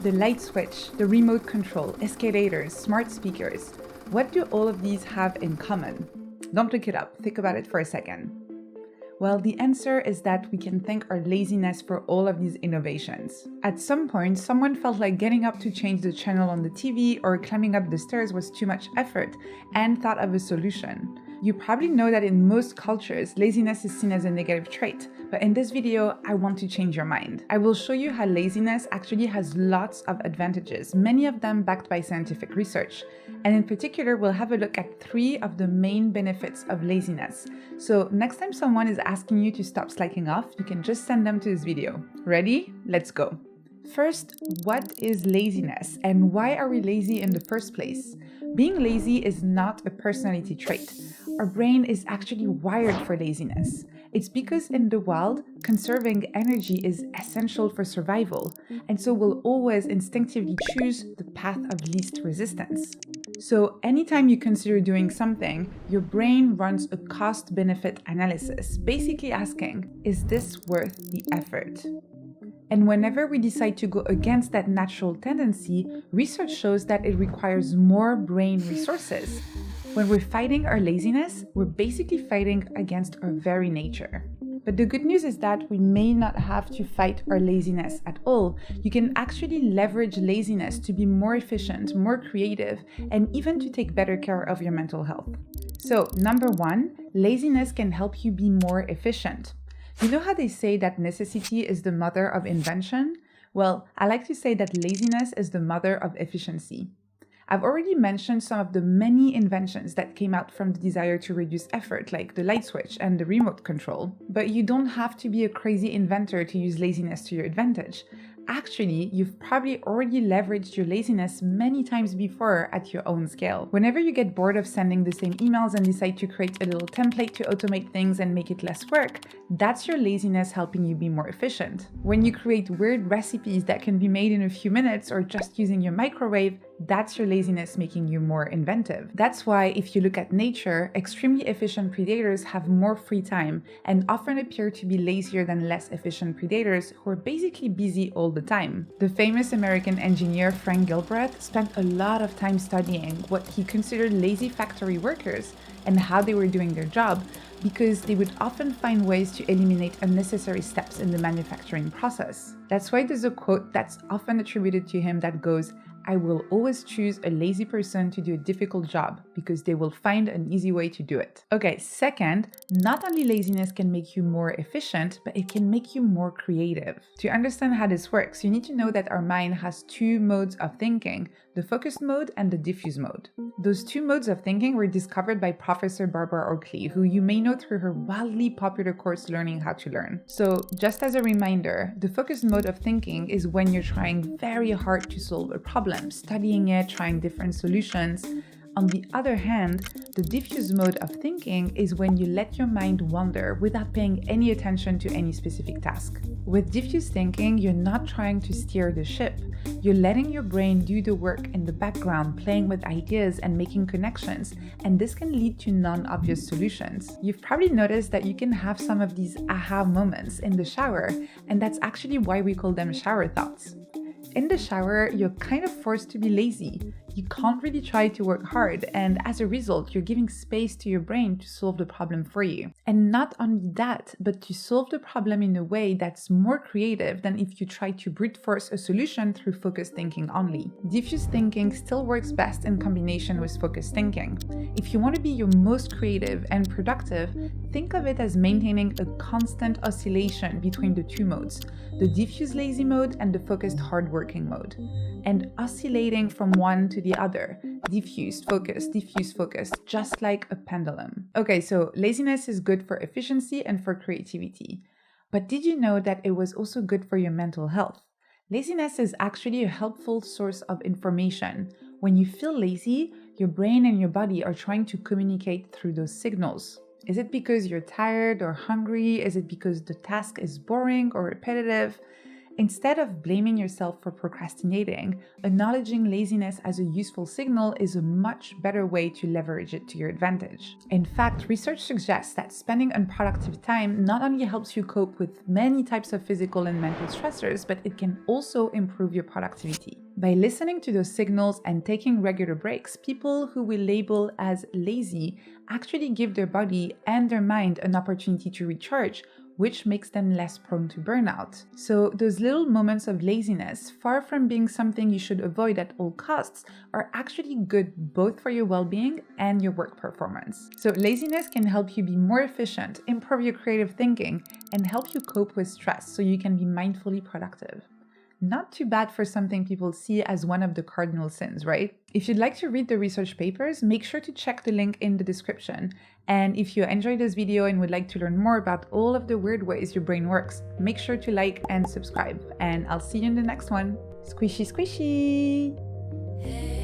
the light switch, the remote control, escalators, smart speakers. What do all of these have in common? Don't look it up, think about it for a second. Well, the answer is that we can thank our laziness for all of these innovations. At some point, someone felt like getting up to change the channel on the TV or climbing up the stairs was too much effort and thought of a solution. You probably know that in most cultures, laziness is seen as a negative trait, but in this video, I want to change your mind. I will show you how laziness actually has lots of advantages, many of them backed by scientific research. And in particular, we'll have a look at 3 of the main benefits of laziness. So next time someone is asking you to stop slacking off, you can just send them to this video. Ready? Let's go. First, what is laziness and why are we lazy in the first place? Being lazy is not a personality trait. Our brain is actually wired for laziness. It's because in the wild, conserving energy is essential for survival, and so we'll always instinctively choose the path of least resistance. So anytime you consider doing something, your brain runs a cost-benefit analysis, basically asking, is this worth the effort? And whenever we decide to go against that natural tendency, research shows that it requires more brain resources. When we're fighting our laziness, we're basically fighting against our very nature. But the good news is that we may not have to fight our laziness at all. You can actually leverage laziness to be more efficient, more creative, and even to take better care of your mental health. So, number 1, laziness can help you be more efficient. You know how they say that necessity is the mother of invention? Well, I like to say that laziness is the mother of efficiency. I've already mentioned some of the many inventions that came out from the desire to reduce effort, like the light switch and the remote control. But you don't have to be a crazy inventor to use laziness to your advantage. Actually, you've probably already leveraged your laziness many times before at your own scale. Whenever you get bored of sending the same emails and decide to create a little template to automate things and make it less work, that's your laziness helping you be more efficient. When you create weird recipes that can be made in a few minutes or just using your microwave, that's your laziness making you more inventive. That's why if you look at nature, extremely efficient predators have more free time and often appear to be lazier than less efficient predators who are basically busy all the time. The famous American engineer Frank Gilbreth spent a lot of time studying what he considered lazy factory workers and how they were doing their job, because they would often find ways to eliminate unnecessary steps in the manufacturing process. That's why there's a quote that's often attributed to him that goes, "I will always choose a lazy person to do a difficult job because they will find an easy way to do it." Okay, second, not only laziness can make you more efficient, but it can make you more creative. To understand how this works, you need to know that our mind has 2 modes of thinking, the focused mode and the diffuse mode. Those 2 modes of thinking were discovered by Professor Barbara Oakley, who you may know through her wildly popular course Learning How to Learn. So just as a reminder, the focused mode of thinking is when you're trying very hard to solve a problem, studying it, trying different solutions. On the other hand, the diffuse mode of thinking is when you let your mind wander without paying any attention to any specific task. With diffuse thinking, you're not trying to steer the ship. You're letting your brain do the work in the background, playing with ideas and making connections, and this can lead to non-obvious solutions. You've probably noticed that you can have some of these aha moments in the shower, and that's actually why we call them shower thoughts. In the shower, you're kind of forced to be lazy. You can't really try to work hard, and as a result, you're giving space to your brain to solve the problem for you. And not only that, but to solve the problem in a way that's more creative than if you try to brute force a solution through focused thinking only. Diffuse thinking still works best in combination with focused thinking. If you want to be your most creative and productive, think of it as maintaining a constant oscillation between the 2 modes, the diffuse lazy mode and the focused hardworking mode, and oscillating from one to the other, diffuse, focused, just like a pendulum. Okay, so laziness is good for efficiency and for creativity. But did you know that it was also good for your mental health? Laziness is actually a helpful source of information. When you feel lazy, your brain and your body are trying to communicate through those signals. Is it because you're tired or hungry? Is it because the task is boring or repetitive? Instead of blaming yourself for procrastinating, acknowledging laziness as a useful signal is a much better way to leverage it to your advantage. In fact, research suggests that spending unproductive time not only helps you cope with many types of physical and mental stressors, but it can also improve your productivity. By listening to those signals and taking regular breaks, people who we label as lazy actually give their body and their mind an opportunity to recharge, which makes them less prone to burnout. So those little moments of laziness, far from being something you should avoid at all costs, are actually good both for your well-being and your work performance. So laziness can help you be more efficient, improve your creative thinking, and help you cope with stress so you can be mindfully productive. Not too bad for something people see as one of the cardinal sins, right? If you'd like to read the research papers, make sure to check the link in the description. And if you enjoyed this video and would like to learn more about all of the weird ways your brain works, make sure to like and subscribe. And I'll see you in the next one. Squishy, squishy!